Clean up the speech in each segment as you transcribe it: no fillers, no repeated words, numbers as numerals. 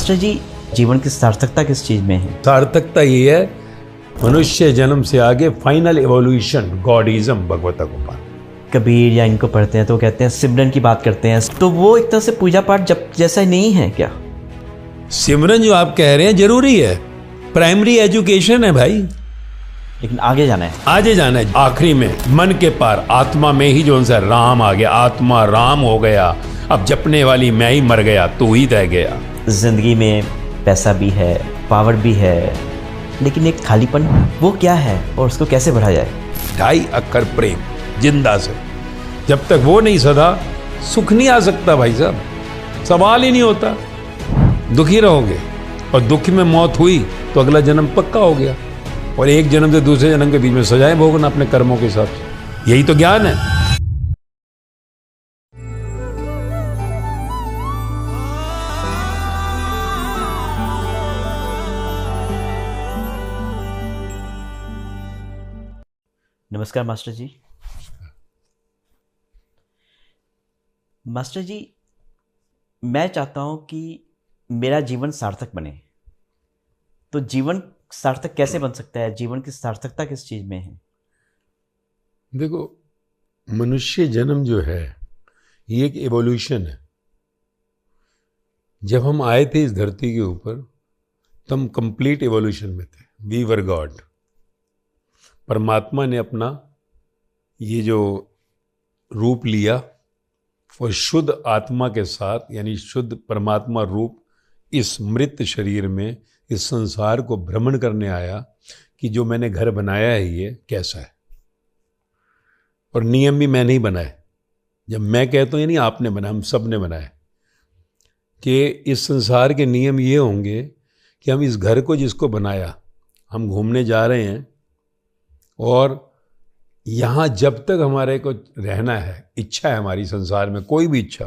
Master जी, जीवन की सार्थकता किस चीज में है? सार्थकता ये है, मनुष्य जन्म से आगे फाइनल एवोल्यूशन, गॉडिज्म, भगवता को पाना। कबीर या इनको पढ़ते हैं तो कहते हैं सिमरन की बात करते हैं, तो वो एक तरह से पूजा पाठ जब जैसा नहीं है क्या? सिमरन जो आप कह रहे हैं जरूरी है, प्राइमरी एजुकेशन है भाई, लेकिन आगे जाना है। आगे जाना है। आखिरी में मन के पार आत्मा में ही जो उनसे राम आ गया, आत्मा राम हो गया, अब जपने वाली मैं ही मर गया, तू ही रह गया। जिंदगी में पैसा भी है, पावर भी है, लेकिन एक खालीपन, वो क्या है और उसको कैसे भरा जाए? 2.5 अक्षर प्रेम जिंदा से, जब तक वो नहीं सदा, सुख नहीं आ सकता भाई साहब, सवाल ही नहीं होता। दुखी रहोगे और दुख में मौत हुई तो अगला जन्म पक्का हो गया, और एक जन्म से दूसरे जन्म के बीच में सजाएं भोगना अपने कर्मों के हिसाब से। यही तो ज्ञान है। नमस्कार मास्टर जी। मास्टर जी, मैं चाहता हूं कि मेरा जीवन सार्थक बने, तो जीवन सार्थक कैसे बन सकता है? जीवन की सार्थकता किस चीज में है? देखो, मनुष्य जन्म जो है ये एक एवोल्यूशन है। जब हम आए थे इस धरती के ऊपर तो हम कंप्लीट एवोल्यूशन में थे, वी वर गॉड। परमात्मा ने अपना ये जो रूप लिया और शुद्ध आत्मा के साथ, यानी शुद्ध परमात्मा रूप, इस मृत शरीर में इस संसार को भ्रमण करने आया कि जो मैंने घर बनाया है ये कैसा है। और नियम भी मैंने ही बनाए। जब मैं कहता हूं यानी आपने बनाया, हम सब ने बनाया कि इस संसार के नियम ये होंगे कि हम इस घर को जिसको बनाया, हम घूमने जा रहे हैं, और यहाँ जब तक हमारे को रहना है, इच्छा है हमारी संसार में, कोई भी इच्छा,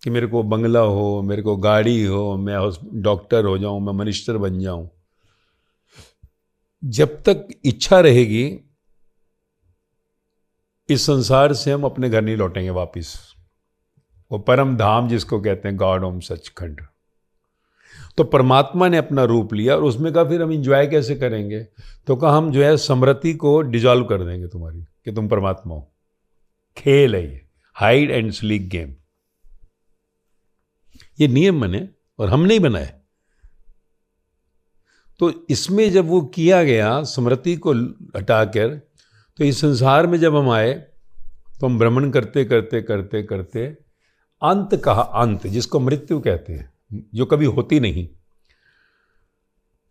कि मेरे को बंगला हो, मेरे को गाड़ी हो, मैं डॉक्टर हो जाऊं, मैं मिनिस्टर बन जाऊं, जब तक इच्छा रहेगी इस संसार से हम अपने घर नहीं लौटेंगे वापिस। वो परम धाम जिसको कहते हैं गॉड ओम सचखंड। तो परमात्मा ने अपना रूप लिया और उसमें कहा फिर हम इंजॉय कैसे करेंगे? तो कहा हम जो है स्मृति को डिजॉल्व कर देंगे तुम्हारी, कि तुम परमात्मा हो। खेल है ये, हाइड एंड स्लीक गेम। ये नियम बने और हम नहीं बनाए। तो इसमें जब वो किया गया स्मृति को हटाकर, तो इस संसार में जब हम आए तो हम भ्रमण करते करते करते करते अंत कहा, अंत जिसको मृत्यु कहते हैं, जो कभी होती नहीं।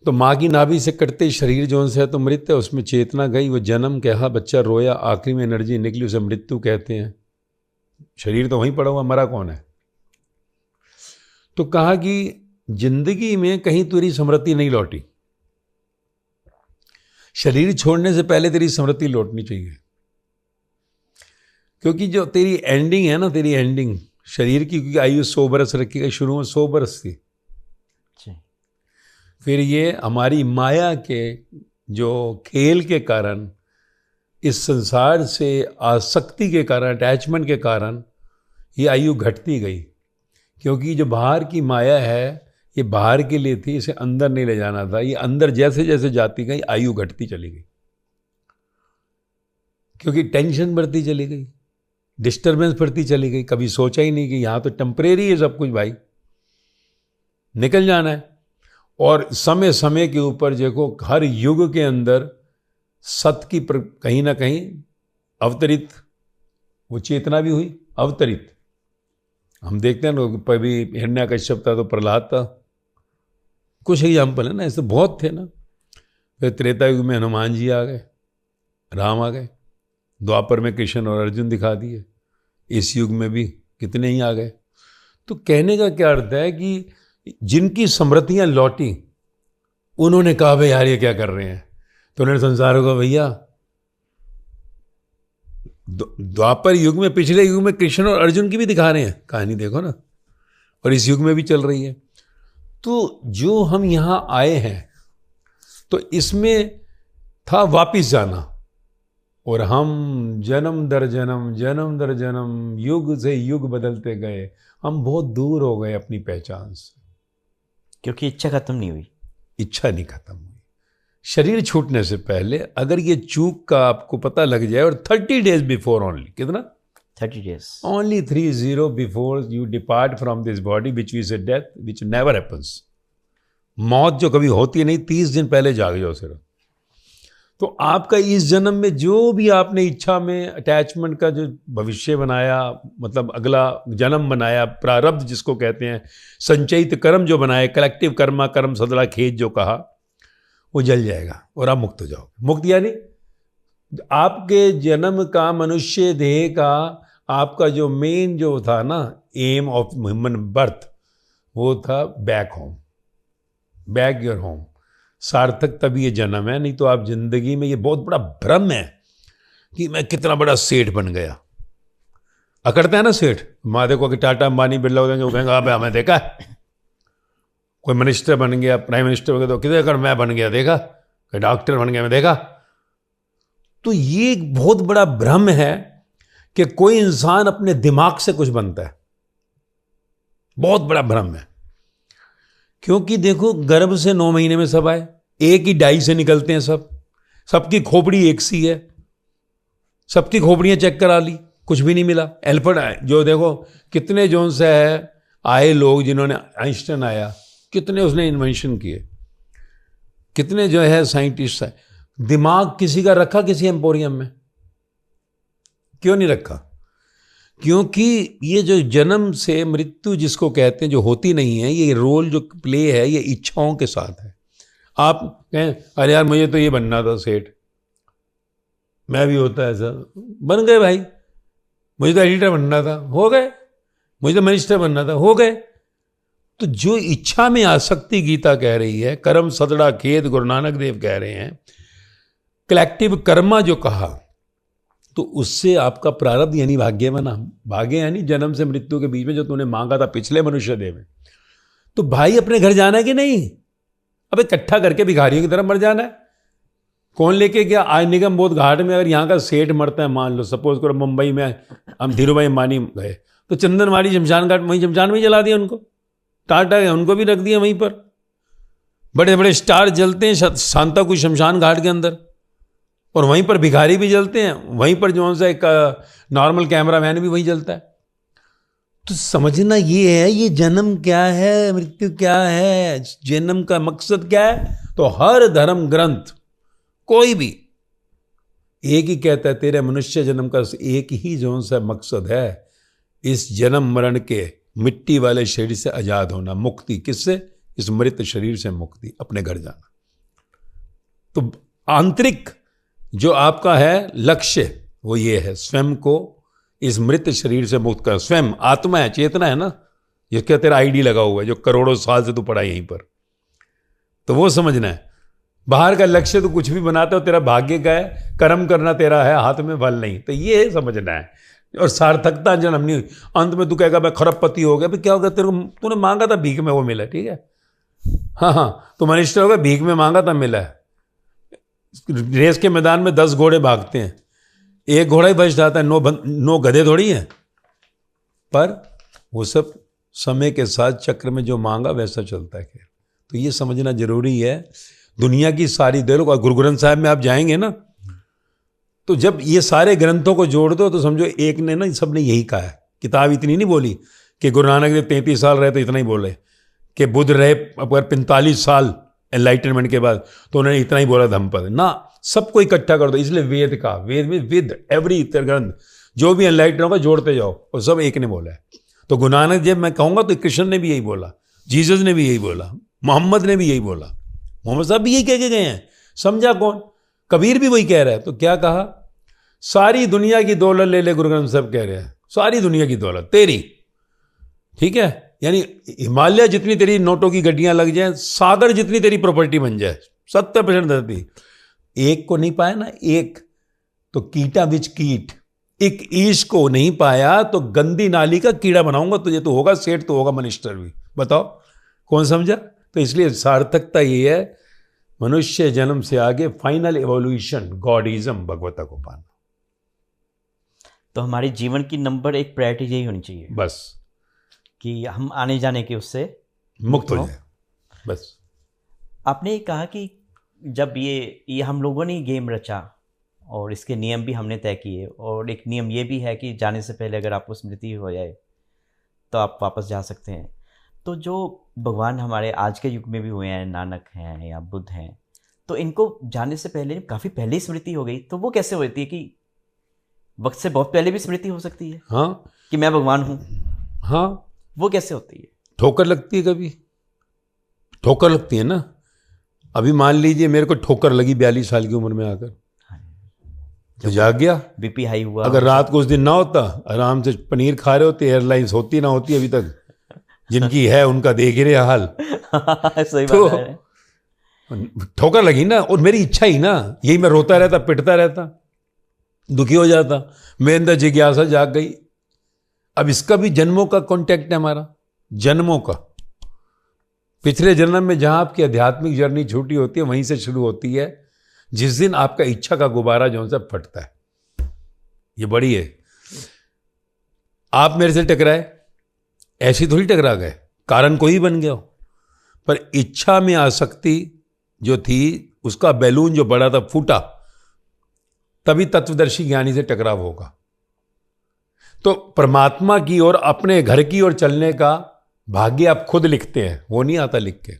तो माँ की नाभि से कटते शरीर जो से है तो मृत्यु है, उसमें चेतना गई, वो जन्म कहा, बच्चा रोया, आखिरी में एनर्जी निकली, उसे मृत्यु कहते हैं। शरीर तो वहीं पड़ा हुआ, मरा कौन है? तो कहा कि जिंदगी में कहीं तेरी स्मृति नहीं लौटी, शरीर छोड़ने से पहले तेरी स्मृति लौटनी चाहिए। क्योंकि जो तेरी एंडिंग है ना, तेरी एंडिंग शरीर की, क्योंकि आयु 100 बरस रखी गई, शुरू में 100 बरस थी। फिर ये हमारी माया के जो खेल के कारण, इस संसार से आसक्ति के कारण, अटैचमेंट के कारण ये आयु घटती गई। क्योंकि जो बाहर की माया है ये बाहर के लिए थी, इसे अंदर नहीं ले जाना था। ये अंदर जैसे जैसे जाती गई आयु घटती चली गई, क्योंकि टेंशन बढ़ती चली गई, डिस्टर्बेंस बढ़ती चली गई। कभी सोचा ही नहीं कि यहाँ तो टेम्परेरी है सब कुछ भाई, निकल जाना है। और समय समय के ऊपर देखो, हर युग के अंदर सत्य की कहीं ना कहीं अवतरित वो चेतना भी हुई, अवतरित। हम देखते हैं ना, कभी हिरण्यकश्यप था तो प्रहलाद था, कुछ एग्जाम्पल है ना, ऐसे बहुत थे ना। फिर त्रेता युग में हनुमान जी आ गए, राम आ गए, द्वापर में कृष्ण और अर्जुन दिखा दिए, इस युग में भी कितने ही आ गए। तो कहने का क्या अर्थ है कि जिनकी स्मृतियां लौटी, उन्होंने कहा भाई यार ये क्या कर रहे हैं, तो उन्होंने संसार को, भैया द्वापर युग में, पिछले युग में कृष्ण और अर्जुन की भी दिखा रहे हैं कहानी, देखो ना, और इस युग में भी चल रही है। तो जो हम यहां आए हैं तो इसमें था वापिस जाना, और हम जन्म दर जन्म, युग से युग बदलते गए। हम बहुत दूर हो गए अपनी पहचान से। क्योंकि इच्छा खत्म नहीं हुई। इच्छा नहीं खत्म हुई। शरीर छूटने से पहले अगर ये चूक का आपको पता लग जाए, और 30 डेज बिफोर ओनली, कितना 30 days, only 30 before you depart from this body which we say death which never happens, मौत जो कभी होती नहीं, 30 दिन पहले जाग जाओ सिर्फ। तो आपका इस जन्म में जो भी आपने इच्छा में अटैचमेंट का जो भविष्य बनाया, मतलब अगला जन्म बनाया, प्रारब्ध जिसको कहते हैं, संचयित कर्म जो बनाए, कलेक्टिव कर्मा कर्म सदड़ा खेत जो कहा, वो जल जाएगा और आप मुक्त हो जाओगे। मुक्त यानी आपके जन्म का, मनुष्य देह का, आपका जो मेन जो था ना एम ऑफ ह्यूमन बर्थ, वो था back home, back your home. सार्थक तभी ये जन्म है, नहीं तो आप जिंदगी में, ये बहुत बड़ा भ्रम है कि मैं कितना बड़ा सेठ बन गया। अकड़ते हैं ना सेठ, माँ देखो कि टाटा अंबानी बिरला हो जाएंगे, वो कहेंगे आप हमें देखा है। कोई मिनिस्टर बन गया, प्राइम मिनिस्टर हो गया, तो कितने अगर मैं बन गया देखा, कोई डॉक्टर बन गया मैं देखा। तो ये एक बहुत बड़ा भ्रम है कि कोई इंसान अपने दिमाग से कुछ बनता है, बहुत बड़ा भ्रम है। क्योंकि देखो गर्भ से 9 महीने में सब आए, एक ही डाई से निकलते हैं सब, सबकी खोपड़ी एक सी है, सबकी खोपड़ियां चेक करा ली, कुछ भी नहीं मिला। एल्फर्ड जो देखो कितने जोन से है आए लोग, जिन्होंने आइंस्टाइन आया, कितने उसने इन्वेंशन किए, कितने जो है साइंटिस्ट है। दिमाग किसी का रखा किसी एम्पोरियम में? क्यों नहीं रखा? क्योंकि ये जो जन्म से मृत्यु जिसको कहते हैं, जो होती नहीं है, ये रोल जो प्ले है ये इच्छाओं के साथ है। आप कहें अरे यार मुझे तो ये बनना था सेठ, मैं भी होता ऐसा, बन गए भाई। मुझे तो एडिटर बनना था, हो गए। मुझे तो मिनिस्टर बनना था, हो गए। तो जो इच्छा में आसक्ति गीता कह रही है, कर्म सदड़ा खेद गुरु नानक देव कह रहे हैं, कलेक्टिव कर्मा जो कहा, तो उससे आपका प्रारब्ध यानी भाग्य बना। भाग्य यानी जन्म से मृत्यु के बीच में जो तूने मांगा था पिछले मनुष्य देह में, तो भाई अपने घर जाना है कि नहीं? अब इकट्ठा करके भिखारियों की तरफ मर जाना है। कौन लेके गया? आज निगम बोध घाट में अगर यहाँ का सेठ मरता है, मान लो सपोज करो मुंबई में हम धीरूभाई अंबानी गए, तो चंदनवाड़ी शमशान घाट, वहीं शमशान में जला दिया उनको। टाटा गए, उनको भी रख दिया वहीं पर। बड़े बड़े स्टार जलते हैं सांता कुछ शमशान घाट के अंदर, और वहीं पर भिखारी भी जलते हैं, वहीं पर जो सा एक नॉर्मल कैमरामैन भी वहीं जलता है। तो समझना ये है, ये जन्म क्या है, मृत्यु क्या है, जन्म का मकसद क्या है। तो हर धर्म ग्रंथ कोई भी एक ही कहता है, तेरे मनुष्य जन्म का एक ही जो सा मकसद है, इस जन्म मरण के मिट्टी वाले शरीर से आजाद होना। मुक्ति किससे? इस मृत शरीर से मुक्ति, अपने घर जाना। तो आंतरिक जो आपका है लक्ष्य वो ये है, स्वयं को इस मृत शरीर से मुक्त कर। स्वयं आत्मा है, चेतना है ना, जिसका तेरा आईडी लगा हुआ है, जो करोड़ों साल से तू पड़ा यहीं पर। तो वो समझना है। बाहर का लक्ष्य तो कुछ भी बनाते हो, तेरा भाग्य का है, कर्म करना तेरा है, हाथ में फल नहीं। तो ये समझना है। और सार्थकता जन्म नहीं हुई, अंत में तू कहेगा मैं खरबपति हो गया। क्या होगा? तेरे को तूने मांगा था, भीख में वो मिला, ठीक है। हाँ, तो मिनिस्टर हो गया, भीख में मांगा था, मिला है। रेस के मैदान में 10 घोड़े भागते हैं, एक घोड़ा ही बच जाता है, 9 गधे थोड़ी हैं। पर वो सब समय के साथ चक्र में जो मांगा वैसा चलता है। खैर, तो ये समझना जरूरी है। दुनिया की सारी देखो, गुरु ग्रंथ साहिब में आप जाएंगे ना, तो जब ये सारे ग्रंथों को जोड़ दो तो समझो एक ने ना, सबने यही कहा है। किताब इतनी नहीं बोली कि गुरु नानक देव 33 साल रहे तो इतना ही बोले, कि बुद्ध रहे अगर 45 साल एनलाइटनमेंट के बाद तो उन्होंने इतना ही बोला धम्मपद ना। सबको इकट्ठा कर दो। इसलिए वेद का, वेद में विद एवरी ग्रंथ जो भी एनलाइटन होगा जोड़ते जाओ, और सब एक ने बोला है। तो गुरु नानक जब मैं कहूंगा तो कृष्ण ने भी यही बोला, जीसस ने भी यही बोला, मोहम्मद ने भी यही बोला, मोहम्मद साहब भी यही कह के गए हैं। समझा कौन? कबीर भी वही कह रहा है। तो क्या कहा? सारी दुनिया की दौलत ले ले, गुरु ग्रंथ साहब कह रहे हैं, सारी दुनिया की दौलत तेरी, ठीक है। यानी हिमालय जितनी तेरी नोटों की गड्डियां लग जाए, सागर जितनी तेरी प्रॉपर्टी बन जाए, 70% धरती। एक को नहीं पाया ना, एक तो कीटा बिच कीट, एक ईश को नहीं पाया तो गंदी नाली का कीड़ा बनाऊंगा तुझे। तो होगा सेठ, तो होगा मिनिस्टर भी। बताओ कौन समझा? तो इसलिए सार्थकता ये है, मनुष्य जन्म से आगे फाइनल एवोल्यूशन गॉडिज्म, भगवता को पाना। तो हमारे जीवन की नंबर 1 प्रायोरिटी यही होनी चाहिए बस, कि हम आने जाने के उससे मुक्त हो जाए। बस। आपने ये कहा कि जब ये हम लोगों ने गेम रचा और इसके नियम भी हमने तय किए, और एक नियम ये भी है कि जाने से पहले अगर आपको स्मृति हो जाए तो आप वापस जा सकते हैं। तो जो भगवान हमारे आज के युग में भी हुए हैं, नानक हैं या बुद्ध हैं, तो इनको जाने से पहले काफ़ी पहले ही स्मृति हो गई, तो वो कैसे होती है कि वक्त से बहुत पहले भी स्मृति हो सकती है? हाँ, कि मैं भगवान हूँ। हाँ, वो कैसे होती है? ठोकर लगती है, कभी ठोकर लगती है ना। अभी मान लीजिए मेरे को ठोकर लगी 42 साल की उम्र में आकर, तो जाग गया, बीपी हाई हुआ। अगर रात को उस दिन ना होता, आराम से पनीर खा रहे होते, एयरलाइंस होती ना होती अभी तक, जिनकी है उनका देख ही रहे हाल। सही तो बात है। ठोकर लगी ना, और मेरी इच्छा ही ना, यही मैं रोता रहता, पिटता रहता, दुखी हो जाता, मेरे अंदर जिज्ञासा जाग गई। अब इसका भी जन्मों का कॉन्टेक्ट है हमारा, जन्मों का। पिछले जन्म में जहां आपकी आध्यात्मिक जर्नी छोटी होती है, वहीं से शुरू होती है, जिस दिन आपका इच्छा का गुब्बारा जो सा फटता है। ये बड़ी है। आप मेरे से टकराए, ऐसी थोड़ी टकरा गए, कारण कोई बन गया हो, पर इच्छा में आसक्ति जो थी, उसका बैलून जो बड़ा था फूटा, तभी तत्वदर्शी ज्ञानी से टकराव होगा। तो परमात्मा की ओर, अपने घर की ओर चलने का भाग्य आप खुद लिखते हैं, वो नहीं आता लिख के।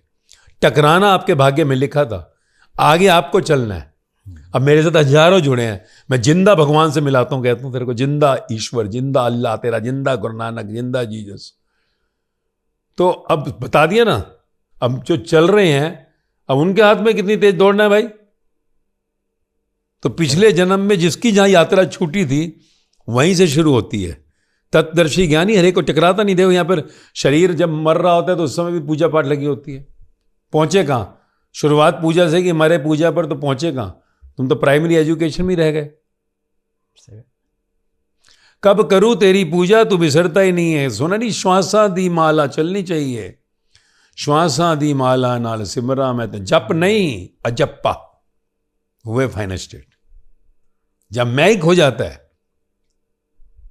टकराना आपके भाग्य में लिखा था, आगे आपको चलना है। अब मेरे साथ हजारों जुड़े हैं, मैं जिंदा भगवान से मिलाता हूं, कहता हूं तेरे को जिंदा ईश्वर, जिंदा अल्लाह तेरा, जिंदा गुरु नानक, जिंदा जीसस। तो अब बता दिया ना, अब जो चल रहे हैं, अब उनके हाथ में कितनी तेज दौड़ना है भाई। तो पिछले जन्म में जिसकी जहां यात्रा छूटी थी, वहीं से शुरू होती है। तत्दर्शी ज्ञानी हरे को टकराता नहीं। देखो यहां पर शरीर जब मर रहा होता है, तो उस समय भी पूजा पाठ लगी होती है। पहुंचे कहां? शुरुआत पूजा से कि मरे पूजा पर, तो पहुंचे कहां? तुम तो प्राइमरी एजुकेशन में रह गए। कब करूं तेरी पूजा तू बिसरता ही नहीं है। सुना नहीं, श्वासा दी माला चलनी चाहिए, श्वासा दी माला नाल सिमरा मैं तो जप नहीं अजप्पा हुए फाइनल स्टेट। जब मैं ही खो जाता है,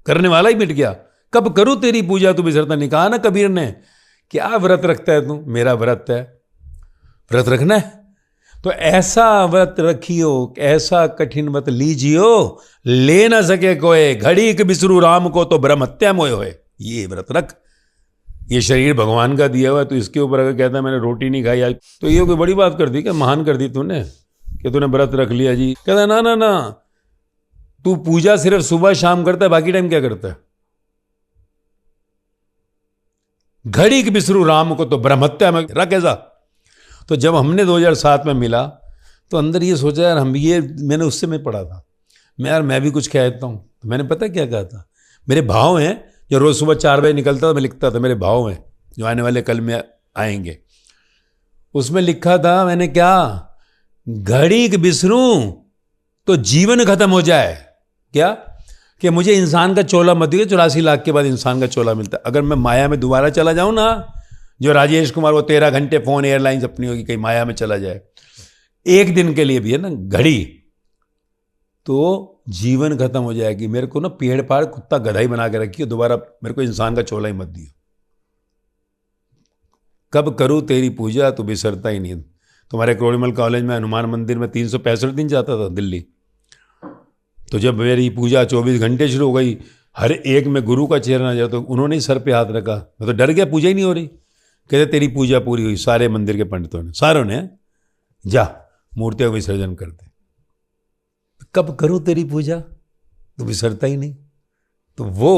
करने वाला ही मिट गया। कब करूं तेरी पूजा तू बिसरता नहीं। कहा ना कबीर ने, क्या व्रत रखता है तू? मेरा व्रत है, व्रत रखना है तो ऐसा व्रत रखियो, ऐसा कठिन व्रत लीजियो, ले ना सके कोई, घड़ी के बिसरू राम को तो ब्रह्म हत्या मोय होए। ये व्रत रख। ये शरीर भगवान का दिया हुआ है, तो इसके ऊपर अगर कहता है मैंने रोटी नहीं खाई आज, तो ये कोई बड़ी बात कर दी क्या? महान कर दी तूने कि तूने व्रत रख लिया जी। कहता है ना ना ना, तू पूजा सिर्फ सुबह शाम करता है, बाकी टाइम क्या करता है? घड़ी के बिसरू राम को तो ब्रह्म हत्या में रख ऐसा। तो जब हमने 2007 में मिला, तो अंदर ये सोचा यार, हम ये मैंने उससे में पढ़ा था, मैं भी कुछ कहता हूँ। तो मैंने पता क्या कहा था, मेरे भाव हैं जो रोज सुबह 4 बजे निकलता था, मैं लिखता था, मेरे भाव हैं जो आने वाले कल में आएंगे। उसमें लिखा था मैंने, क्या घड़ी के बिसरूं तो जीवन खत्म हो जाए। क्या? कि मुझे इंसान का चोला मत दिए, 84 लाख के बाद इंसान का चोला मिलता है। अगर मैं माया में दोबारा चला जाऊं ना, जो राजेश कुमार, वो 13 घंटे फोन एयरलाइंस अपनी होगी, कहीं माया में चला जाए, एक दिन के लिए भी है ना घड़ी, तो जीवन खत्म हो जाएगी। मेरे को ना पेड़ पाड़ कुत्ता गधा ही बना के रखिए, दोबारा मेरे को इंसान का चोला ही मत दियो। कब करूं तेरी पूजा तू बिसरता ही नहीं। तुम्हारे करोड़ीमल कॉलेज में हनुमान मंदिर में 365 दिन जाता था दिल्ली। तो जब मेरी पूजा 24 घंटे शुरू हो गई, हर एक में गुरु का चेहरा नजर, तो उन्होंने ही सर पे हाथ रखा। मैं तो डर गया, पूजा ही नहीं हो रही। कहते तेरी पूजा पूरी हुई, सारे मंदिर के पंडितों ने, सारों ने, जा मूर्तियों का विसर्जन करते। कब करूं तेरी पूजा तो बिसरता ही नहीं। तो वो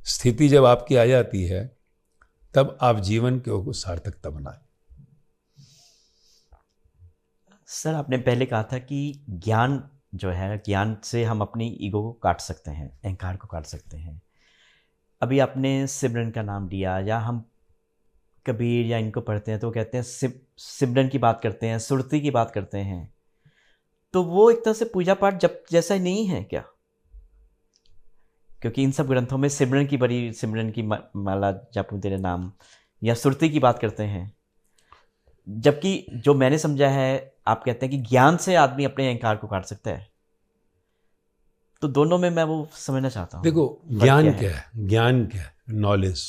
स्थिति जब आपकी आ जाती है, तब आप जीवन को सार्थकता बनाए। सर, आपने पहले कहा था कि ज्ञान जो है, ज्ञान से हम अपनी ईगो को काट सकते हैं, अहंकार को काट सकते हैं। अभी आपने सिमरन का नाम लिया, या हम कबीर या इनको पढ़ते हैं तो कहते हैं सिमरन की बात करते हैं, सुरती की बात करते हैं, तो वो एक तरह से पूजा पाठ जब जैसा नहीं है क्या? क्योंकि इन सब ग्रंथों में सिमरन की बड़ी, सिमरन की माला जपूं तेरे नाम, या सुरती की बात करते हैं। जबकि जो मैंने समझा है, आप कहते हैं कि ज्ञान से आदमी अपने अहंकार को काट सकता है। तो दोनों में मैं वो समझना चाहता हूँ। देखो ज्ञान क्या है? ज्ञान क्या है? नॉलेज।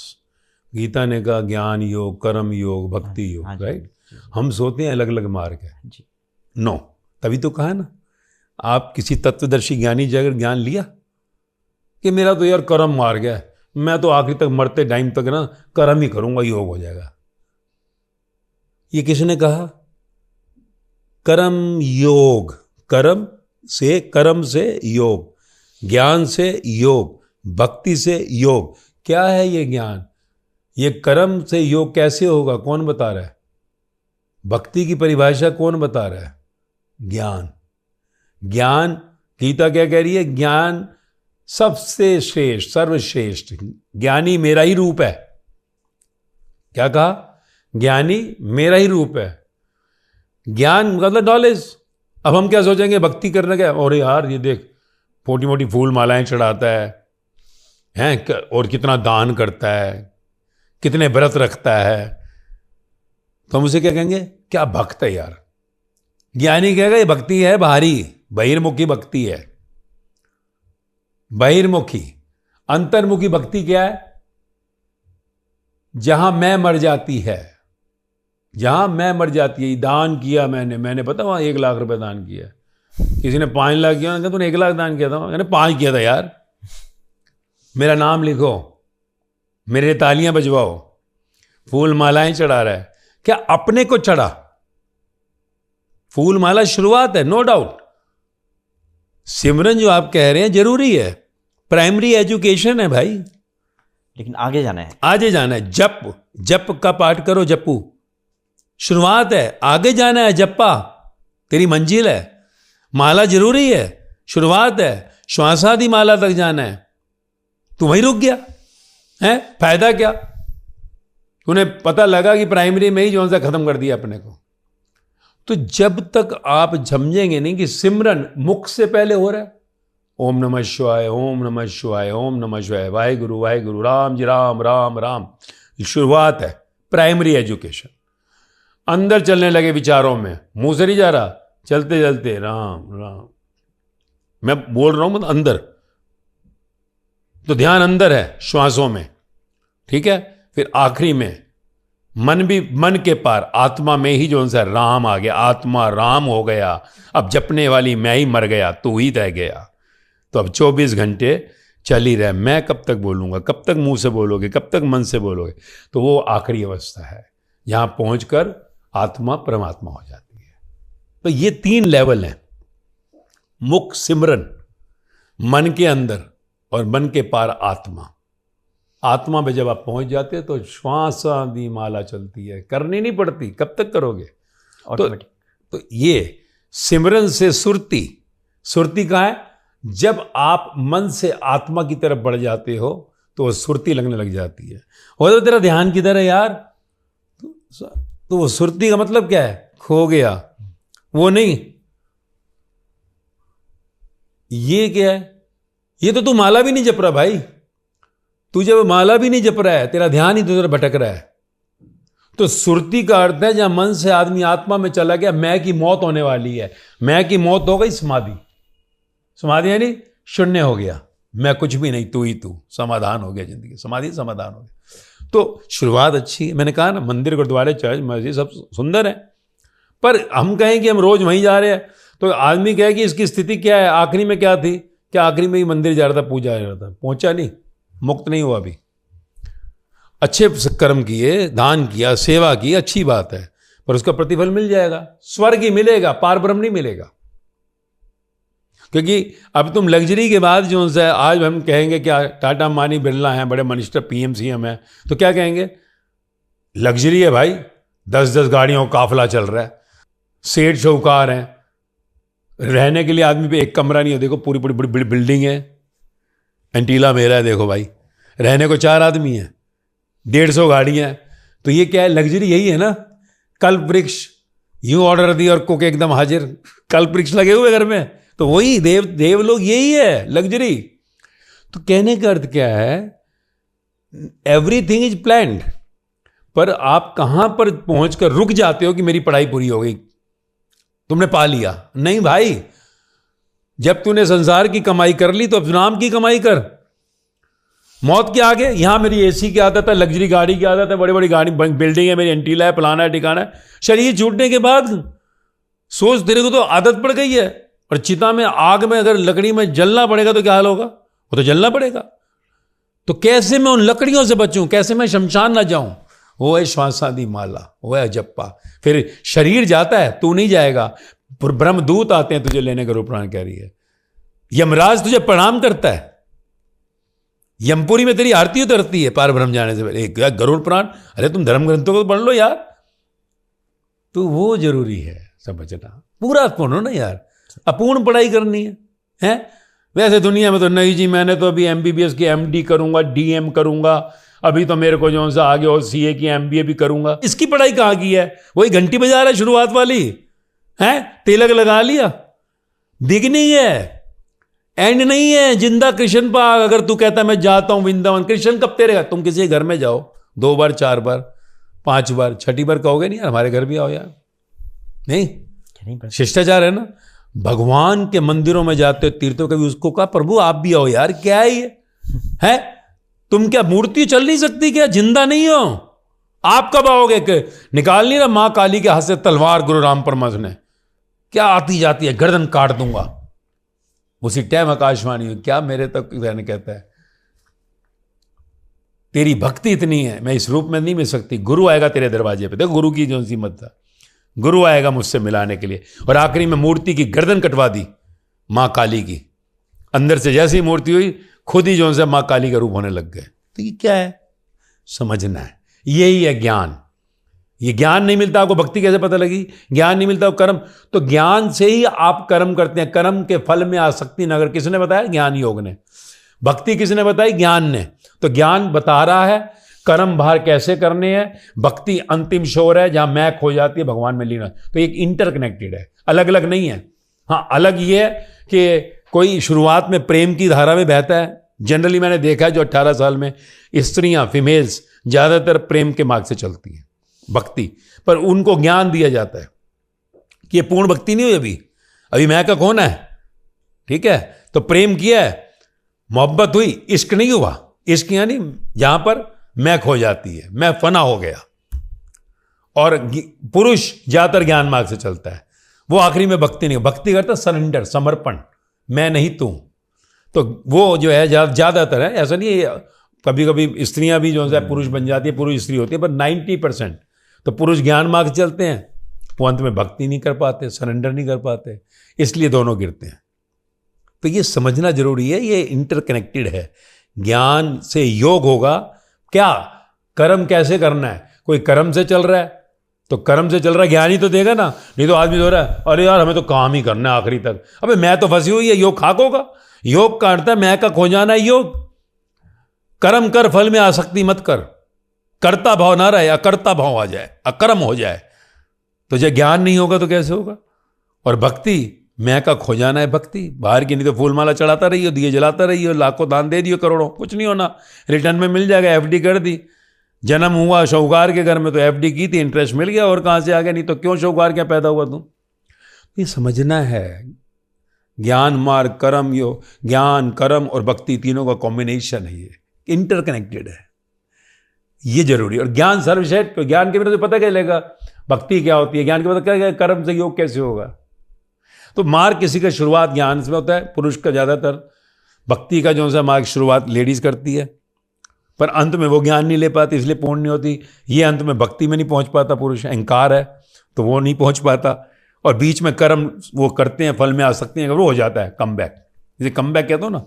गीता ने कहा ज्ञान योग, कर्म योग, भक्ति योग, राइट। हम सोचते हैं अलग अलग मार्ग है। जी। नो, तभी तो कहा ना, आप किसी तत्वदर्शी ज्ञानी जगह ज्ञान लिया कि मेरा तो यार कर्म मार्ग है, मैं तो आखिरी तक मरते टाइम तक ना कर्म ही करूंगा, योग हो जाएगा। ये किसने कहा? कर्म योग, कर्म से योग, ज्ञान से योग, भक्ति से योग। क्या है ये ज्ञान? ये कर्म से योग कैसे होगा? कौन बता रहा है? भक्ति की परिभाषा कौन बता रहा है? ज्ञान। ज्ञान, गीता क्या कह रही है? ज्ञान सबसे श्रेष्ठ, सर्वश्रेष्ठ। ज्ञानी मेरा ही रूप है। क्या कहा? ज्ञानी मेरा ही रूप है। ज्ञान मतलब नॉलेज। अब हम क्या सोचेंगे भक्ति करने का? और यार ये देख, मोटी मोटी फूल मालाएं चढ़ाता है और कितना दान करता है, कितने व्रत रखता है, तो हम उसे क्या कहेंगे? क्या भक्त है यार। ज्ञानी कहेगा ये भक्ति है बाहरी, बहिर्मुखी भक्ति है। बहिर्मुखी। अंतर्मुखी भक्ति क्या है? जहां मैं मर जाती है, जहां मैं मर जाती है। दान किया मैंने पता वहां 1 लाख रुपए दान किया, किसी ने 5 लाख किया, मैंने कहा तूने 1 लाख दान किया था? मैंने 5 किया था यार। मेरा नाम लिखो, मेरे तालियां बजवाओ, फूल मालाएं चढ़ा रहा है। क्या अपने को चढ़ा? फूल माला शुरुआत है, नो डाउट। सिमरन जो आप कह रहे हैं जरूरी है, प्राइमरी एजुकेशन है भाई, लेकिन आगे जाना है, आगे जाना है। जप का पाठ करो, जपू शुरुआत है, आगे जाना है। जप्पा तेरी मंजिल है। माला जरूरी है, शुरुआत है। श्वासादि माला तक जाना है, तू वहीं रुक गया है। फायदा क्या? उन्हें पता लगा कि प्राइमरी में ही जो सा खत्म कर दिया अपने को। तो जब तक आप समझेंगे नहीं कि सिमरन मुख से पहले हो रहा है, ओम नमः शिवाय, ओम नमः शिवाय, ओम नमः शिवाय, वाहेगुरु वाहेगुरु, राम जी राम राम राम, शुरुआत है प्राइमरी एजुकेशन। अंदर चलने लगे विचारों में, मुंह से नहीं जा रहा, चलते चलते राम राम, मैं बोल रहा हूं मतलब अंदर, तो ध्यान अंदर है श्वासों में, ठीक है। फिर आखिरी में मन के पार आत्मा में ही जो सा राम आ गया, आत्मा राम हो गया। अब जपने वाली मैं ही मर गया, तू ही रह गया। तो अब 24 घंटे चल ही रहे, मैं कब तक बोलूंगा? कब तक मुंह से बोलोगे? कब तक मन से बोलोगे? तो वो आखिरी अवस्था है, यहां पहुंचकर आत्मा परमात्मा हो जाती है। तो ये 3 लेवल हैं, मुख सिमरन, मन के अंदर, और मन के पार आत्मा। आत्मा में जब आप पहुंच जाते हैं तो श्वास आदि माला चलती है, करनी नहीं पड़ती। कब तक करोगे? तो ये सिमरन से सुरती। सुरती कहाँ है? जब आप मन से आत्मा की तरफ बढ़ जाते हो तो वो सुरती लगने लग जाती है। और तो तेरा ध्यान किधर है यार? तो वो सुरती का मतलब क्या है? खो गया, वो नहीं। ये क्या है? ये तो तू माला भी नहीं जप रहा भाई। तू जब माला भी नहीं जप रहा है, तेरा ध्यान ही दूसरा भटक रहा है। तो सुरती का अर्थ है जहां मन से आदमी आत्मा में चला गया, मैं की मौत होने वाली है। मैं की मौत हो गई समाधि। समाधि यानी शून्य हो गया, मैं कुछ भी नहीं, तू ही तू। समाधान हो गया जिंदगी, समाधि समाधान हो गया। तो शुरुआत अच्छी है। मैंने कहा ना, मंदिर गुरुद्वारे चर्च मस्जिद सब सुंदर है, पर हम कहें कि हम रोज वहीं जा रहे हैं तो आदमी कहे कि इसकी स्थिति क्या है, आखिरी में क्या थी? क्या आखिरी में ही मंदिर जा रहा था, पूजा जा रहा था, पहुंचा नहीं, मुक्त नहीं हुआ अभी। अच्छे कर्म किए, दान किया, सेवा की, अच्छी बात है, पर उसका प्रतिफल मिल जाएगा, स्वर्ग ही मिलेगा, पार ब्रह्म नहीं मिलेगा। क्योंकि अब तुम लग्जरी के बाद जो है, आज हम कहेंगे क्या, टाटा अंबानी बिरला हैं, बड़े मिनिस्टर पीएम सीएम हैं, तो क्या कहेंगे? लग्जरी है भाई, 10-10 गाड़ियों का काफिला चल रहा है, सेठ शौकार हैं, रहने के लिए आदमी पे एक कमरा नहीं है। देखो पूरी पूरी बड़ी बिल्डिंग है, एंटीला मेरा है, देखो भाई, रहने को 4 आदमी हैं, 150 गाड़ियां हैं। तो ये क्या है? लग्जरी यही है ना। कल्प वृक्ष, यूं ऑर्डर दी और कुक एकदम हाजिर, कल्प वृक्ष लगे हुए घर में, तो वही देव लोग, यही है लग्जरी। तो कहने का अर्थ क्या है? एवरीथिंग इज प्लान्ड, पर आप कहां पर पहुंचकर रुक जाते हो कि मेरी पढ़ाई पूरी हो गई, तुमने पा लिया? नहीं भाई, जब तूने संसार की कमाई कर ली तो अब नाम की कमाई कर। मौत के आगे यहां मेरी एसी की आदत है, लग्जरी गाड़ी की आदत है, बड़ी बड़ी गाड़ी बिल्डिंग है मेरी, एंटीला है, फलाना है, ठिकाना है। शरीर छूटने के बाद सोच, तेरे को तो आदत पड़ गई है। और चिता में, आग में अगर लकड़ी में जलना पड़ेगा तो क्या हाल होगा? वो तो जलना पड़ेगा। तो कैसे मैं उन लकड़ियों से बचूं, कैसे मैं शमशान ना जाऊं? वो है श्वासादि माला, वो है जप्पा। फिर शरीर जाता है, तू नहीं जाएगा, ब्रह्मदूत आते हैं तुझे लेने, गरुड़ पुराण कह रही है। यमराज तुझे प्रणाम करता है, यमपुरी में तेरी आरती उतरती है पार ब्रह्म जाने से पहले। गरुड़ पुराण, अरे तुम धर्म ग्रंथों को पढ़ लो यार। तो वो जरूरी है समझना, पूरा पढ़ो ना यार, अपूर्ण पढ़ाई करनी है? वैसे दुनिया में तो नहीं जी, मैंने तो अभी एमबीबीएस की एमडी करूंगा, डीएम करूंगा, अभी तो मेरे को जो सा आगे और सीए की एमबीए भी करूंगा। इसकी पढ़ाई कहाँ की है? वही घंटी बजा रहा है शुरुआत वाली है, तिलक लगा लिया, बिगनिंग है, एंड नहीं है। जिंदा कृष्ण पाक। अगर तू कहता है मैं जाता हूं वृंदावन, कृष्ण कब तेरे? तुम किसी घर में जाओ 2 बार 4 बार 5 बार, 6ठी बार कहोगे नहीं यार हमारे घर भी आओ यार? नहीं, शिष्टाचार है ना। भगवान के मंदिरों में जाते हो, तीर्थों के भी, उसको कहा प्रभु आप भी आओ यार, क्या है ये? है तुम क्या मूर्ति चल नहीं सकती क्या? जिंदा नहीं हो? आप कब आओगे? निकाल नहीं रहा मां काली के हाथ से तलवार गुरु राम परमहंस ने, क्या आती जाती है, गर्दन काट दूंगा। उसी टाइम आकाशवाणी हुई, क्या मेरे तक रहने कहता है तेरी भक्ति इतनी है, मैं इस रूप में नहीं मिल सकती, गुरु आएगा तेरे दरवाजे पे। देखो गुरु की जो सी मत था, गुरु आएगा मुझसे मिलाने के लिए। और आखिरी में मूर्ति की गर्दन कटवा दी मां काली की। अंदर से जैसी मूर्ति हुई, खुद ही जो से मां काली का रूप होने लग गए। तो ये क्या है? समझना है, यही है ज्ञान। ये ज्ञान नहीं मिलता आपको, भक्ति कैसे पता लगी? ज्ञान नहीं मिलता, कर्म। तो ज्ञान से ही आप कर्म करते हैं। कर्म के फल में आसक्ति नगर किसने बताया? ज्ञान योग ने। भक्ति किसने बताई? ज्ञान ने। तो ज्ञान बता रहा है कर्म बाहर कैसे करने हैं। भक्ति अंतिम शोर है जहां मैं खो जाती है, भगवान में लीन। तो एक इंटरकनेक्टेड है, अलग अलग नहीं है। हाँ, अलग ये है कि कोई शुरुआत में प्रेम की धारा में बहता है। जनरली मैंने देखा है जो 18 साल में स्त्रियां, फीमेल्स ज्यादातर प्रेम के मार्ग से चलती हैं, भक्ति। पर उनको ज्ञान दिया जाता है कि ये पूर्ण भक्ति नहीं हुई, अभी मैं का कौन है, ठीक है? तो प्रेम किया है, मोहब्बत हुई, इश्क नहीं हुआ। इश्क यानी जहां पर मैं खो जाती है, मैं फना हो गया। और पुरुष ज्यादातर ज्ञान मार्ग से चलता है, वो आखिरी में भक्ति नहीं, भक्ति करता सरेंडर, समर्पण, मैं नहीं तू। तो वो जो है ज्यादातर है, ऐसा नहीं है, कभी कभी स्त्रियां भी जो है पुरुष बन जाती है, पुरुष स्त्री होती है, पर 90% तो पुरुष ज्ञान मार्ग चलते हैं, वो अंत में भक्ति नहीं कर पाते, सरेंडर नहीं कर पाते, इसलिए दोनों गिरते हैं। तो ये समझना जरूरी है, ये इंटरकनेक्टेड है। ज्ञान से योग होगा, क्या कर्म कैसे करना है। कोई कर्म से चल रहा है तो कर्म से चल रहा है, ज्ञान ही तो देगा ना। नहीं तो आदमी हो रहा है अरे यार हमें तो काम ही करना है आखिरी तक, अबे मैं तो फंसी हुई है, योग खाक होगा। योग का अर्थ है मैं का खो जाना है। योग कर्म कर, फल में आसक्ति मत कर, कर्ता भाव ना रहे, अकर्ता भाव आ जाए, अकर्म हो जाए, तो जब ज्ञान नहीं होगा तो कैसे होगा। और भक्ति, मैं का खो जाना है भक्ति, बाहर की। नहीं तो फूलमाला चढ़ाता रहिए, दिए जलाता रहिए, लाखों दान दे दिए, करोड़ों, कुछ नहीं होना, रिटर्न में मिल जाएगा। एफडी कर दी, जन्म हुआ शौकार के घर में तो एफडी की थी, इंटरेस्ट मिल गया, और कहां से आ गया? नहीं तो क्यों शौकार क्या पैदा हुआ तुम? ये समझना है। ज्ञान मार्ग, कर्म योग, ज्ञान कर्म और भक्ति तीनों का कॉम्बिनेशन है, ये इंटरकनेक्टेड है, ये जरूरी है। और ज्ञान सर्वश्रेष्ठ, तो ज्ञान के बिना तो पता क्या चलेगा भक्ति क्या होती है, ज्ञान के पता क्या, कर्म से योग कैसे होगा। तो मार्ग किसी का शुरुआत ज्ञान से होता है, पुरुष का ज्यादातर। भक्ति का जो सा मार्ग शुरुआत लेडीज करती है, पर अंत में वो ज्ञान नहीं ले पाती, इसलिए पूर्ण नहीं होती। ये अंत में भक्ति में नहीं पहुंच पाता, पुरुष अहंकार है तो वो नहीं पहुंच पाता। और बीच में कर्म वो करते हैं, फल में आ सकते हैं, वो हो जाता है कम बैक, जैसे कम बैक कहते हो ना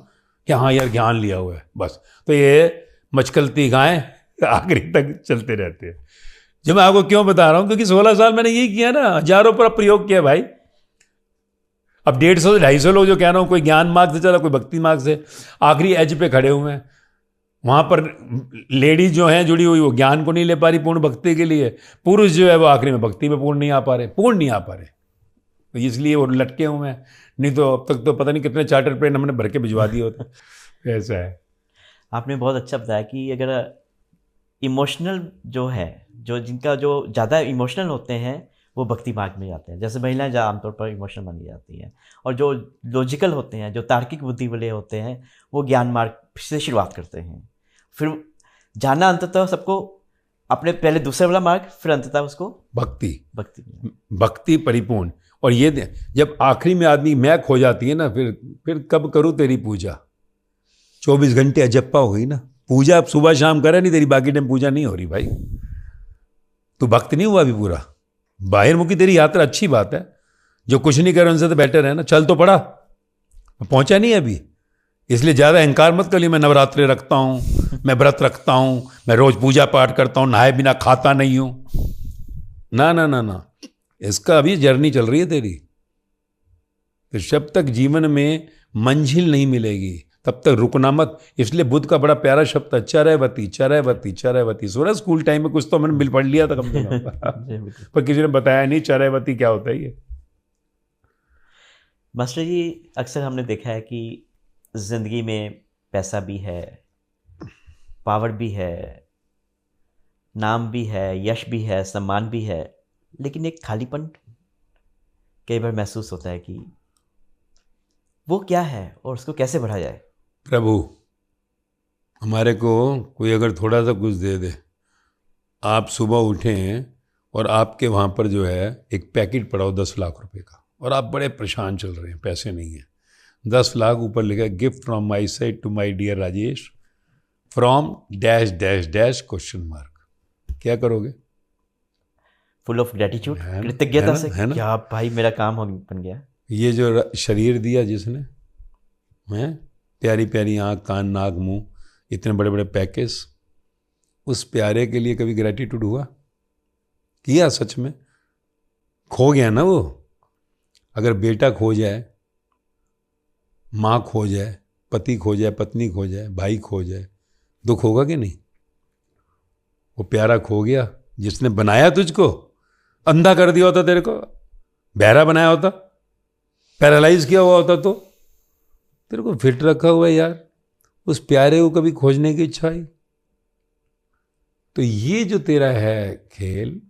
कि हाँ यार ज्ञान लिया हुआ है बस। तो ये मचकलती गायें आखिरी तक चलते रहते हैं। जो मैं आपको क्यों बता रहा हूं, क्योंकि 16 साल मैंने यही किया ना, हजारों पर प्रयोग किया भाई। अब 150 से 250 लोग जो कह रहा हूं, कोई ज्ञान मार्ग से चला, कोई भक्ति मार्ग से, आखिरी एज पे खड़े हुए हैं। वहां पर लेडीज जो हैं जुड़ी हुई, वो ज्ञान को नहीं ले पा रही पूर्ण भक्ति के लिए। पुरुष जो है वो आखिरी में भक्ति में पूर्ण नहीं आ पा रहे, तो इसलिए वो लटके हुए हैं। नहीं तो अब तक तो पता नहीं कितने चार्टर प्लेन हमने भर के भिजवा दिए होते। ऐसा है। आपने बहुत अच्छा बताया कि अगर इमोशनल जो है, जो जिनका जो ज़्यादा इमोशनल होते हैं वो भक्ति मार्ग में जाते हैं। जैसे महिलाएं आमतौर पर इमोशनल मानी जाती हैं, और जो लॉजिकल होते हैं, जो तार्किक बुद्धि वाले होते हैं, वो ज्ञान मार्ग से शुरुआत करते हैं। फिर जाना अंततः सबको अपने पहले दूसरे वाला मार्ग, फिर अंततः उसको भक्ति परिपूर्ण। और ये जब आखिरी में आदमी मैं खो जाती है ना, फिर कब करूं तेरी पूजा। 24 घंटे अजप्पा हो गई ना, पूजा अब सुबह शाम करे नहीं, तेरी बाकी टाइम पूजा नहीं हो रही भाई, तू भक्त नहीं हुआ अभी पूरा। बाहिरमुखी तेरी यात्रा अच्छी बात है, जो कुछ नहीं करे उनसे तो बेटर है ना। चल तो पड़ा, पहुंचा नहीं अभी, इसलिए ज्यादा अहंकार मत कर ली। मैं नवरात्रे रखता हूं, मैं व्रत रखता हूं, मैं रोज पूजा पाठ करता हूं, नहाए बिना खाता नहीं हूं। ना ना ना ना, इसका अभी जर्नी चल रही है तेरी। फिर जब तक जीवन में मंजिल नहीं मिलेगी तब तक रुकना मत। इसलिए बुद्ध का बड़ा प्यारा शब्द है, चरैवती चरैवती चरैवती। सुना स्कूल टाइम में कुछ तो मैंने बिल पढ़ लिया था कम से कम पर किसी ने बताया नहीं चरैवती क्या होता है ये। मास्टर जी, अक्सर हमने देखा है कि जिंदगी में पैसा भी है, पावर भी है, नाम भी है, यश भी है, सम्मान भी है, लेकिन एक खालीपन कई बार महसूस होता है कि वो क्या है और उसको कैसे बढ़ा जाए। प्रभु, हमारे को कोई अगर थोड़ा सा कुछ दे दे। आप सुबह उठें और आपके वहाँ पर जो है एक पैकेट पड़ा हो 10 लाख रुपए का, और आप बड़े परेशान चल रहे हैं, पैसे नहीं है। 10 लाख ऊपर लिखा है, gift from my side to my dear Rajesh from dash dash dash question mark. क्या करोगे? फुल ऑफ ग्रेटिट्यूड, कृतज्ञता से, क्या भाई मेरा काम बन गया। ये जो शरीर दिया जिसने, हैं प्यारी प्यारी आँख, कान, नाक, मुंह, इतने बड़े बड़े पैकेज, उस प्यारे के लिए कभी ग्रेटिट्यूड हुआ? किया? सच में खो गया ना वो। अगर बेटा खो जाए, माँ खो जाए, पति खो जाए, पत्नी खो जाए, भाई खो जाए, दुख होगा कि नहीं? वो प्यारा खो गया जिसने बनाया तुझको। अंधा कर दिया होता तेरे को, बहरा बनाया होता, पैरालाइज किया हुआ होता, तो तेरे को फिट रखा हुआ है यार, उस प्यारे को कभी खोजने की इच्छा आई? तो ये जो तेरा है खेल,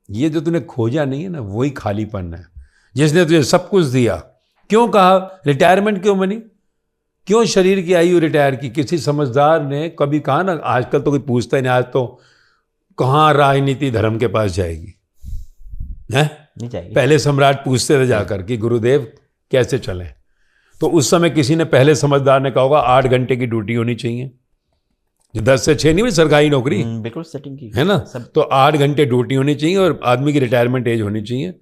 ये जो तूने खोजा नहीं है ना, वही खालीपन है। जिसने तुझे सब कुछ दिया, क्यों कहा रिटायरमेंट क्यों बनी, क्यों शरीर की आयु रिटायर की? किसी समझदार ने कभी कहा ना, आजकल तो कोई पूछता ही नहीं, आज तो कहाँ राजनीति धर्म के पास जाएगी, है नहीं जाएगी। पहले सम्राट पूछते थे जाकर कि गुरुदेव कैसे चलें, तो उस समय किसी ने, पहले समझदार ने कहा होगा 8 घंटे की ड्यूटी होनी चाहिए, जो 10 से 6 नहीं, सरकारी नौकरी बिल्कुल सेटिंग की है ना, तो 8 घंटे ड्यूटी होनी चाहिए और आदमी की रिटायरमेंट एज होनी चाहिए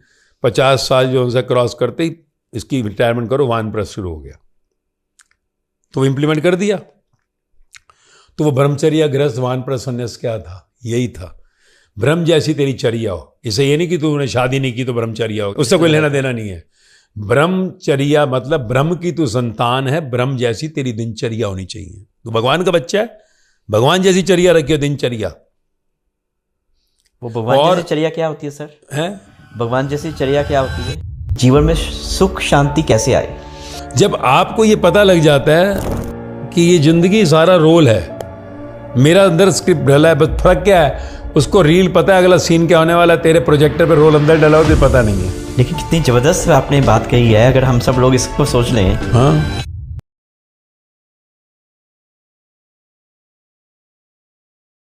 50 साल। जो उनसे क्रॉस करते ही इसकी रिटायरमेंट करो, वानप्रस्थ शुरू हो गया। तो वो इम्प्लीमेंट कर दिया। तो वो ब्रह्मचर्या गृहस्थ वानप्रस्थ संन्यास क्या था? यही था, ब्रह्म जैसी तेरी चर्या हो। इसे ये नहीं कि तूने शादी नहीं की तो ब्रह्मचर्या हो, उससे कोई लेना देना नहीं है। ब्रह्मचर्या मतलब ब्रह्म की तू संतान है, ब्रह्म जैसी तेरी दिनचर्या होनी चाहिए। तो भगवान का बच्चा है, भगवान जैसी चर्या रखियो, दिनचर्या। वो भगवान जैसी चर्या क्या होती है सर? हैं? भगवान जैसी चर्या क्या होती है? जीवन में सुख शांति कैसे आए? जब आपको ये पता लग जाता है कि ये जिंदगी सारा रोल है, मेरा अंदर स्क्रिप्ट डला है, बस फर्क क्या है, उसको रील पता है अगला सीन क्या होने वाला है, तेरे प्रोजेक्टर पे रोल अंदर डला हो तो पता नहीं है। लेकिन कितनी जबरदस्त आपने बात कही है। अगर हम सब लोग इसको सोच लें, हाँ,